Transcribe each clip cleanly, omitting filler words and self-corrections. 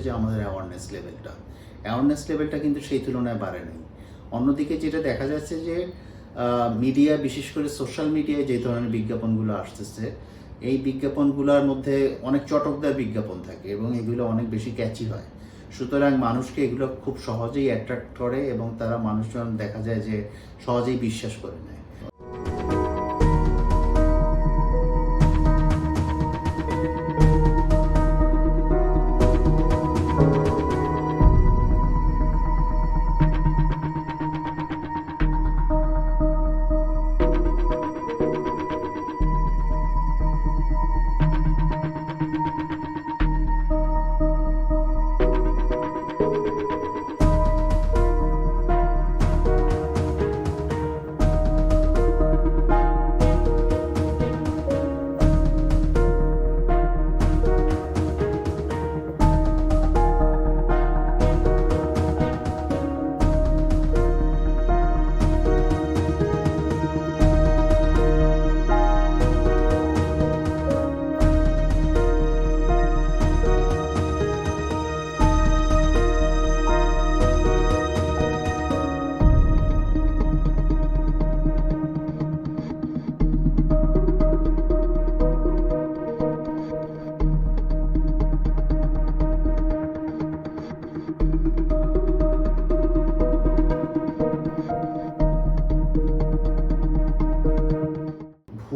যে আমাদের অ্যাওয়ারনেস লেভেলটা কিন্তু সেই তুলনায় বাড়ে নাই। অন্যদিকে যেটা দেখা যাচ্ছে যে মিডিয়া, বিশেষ করে সোশ্যাল মিডিয়ায় যে ধরনের বিজ্ঞাপনগুলো আসতেছে, এই বিজ্ঞাপনগুলোর মধ্যে অনেক চটকদার বিজ্ঞাপন থাকে এবং এগুলো অনেক বেশি ক্যাচি হয়। সুতরাং মানুষকে এগুলো খুব সহজেই অ্যাট্রাক্ট করে এবং তারা মানুষজন দেখা যায় যে সহজেই বিশ্বাস করে নেয়।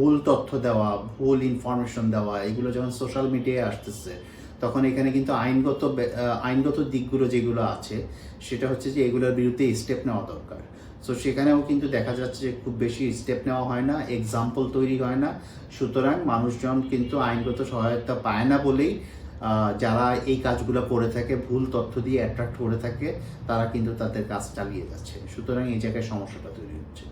ভুল তথ্য দেওয়া, ভুল ইনফরমেশন দেওয়া, এগুলো যখন সোশ্যাল মিডিয়ায় আসতেছে তখন এখানে কিন্তু আইনগত দিকগুলো যেগুলো আছে সেটা হচ্ছে যে এগুলোর বিরুদ্ধে স্টেপ নেওয়া দরকার। সো সেখানেও কিন্তু দেখা যাচ্ছে যে খুব বেশি স্টেপ নেওয়া হয় না, এক্সাম্পল তৈরি হয় না। সুতরাং মানুষজন কিন্তু আইনগত সহায়তা পায় না বলেই যারা এই কাজগুলো করে থাকে, ভুল তথ্য দিয়ে অ্যাট্রাক্ট করে থাকে, তারা কিন্তু তাদের কাজ চালিয়ে যাচ্ছে। সুতরাং এই জায়গায় সমস্যাটা তৈরি হচ্ছে।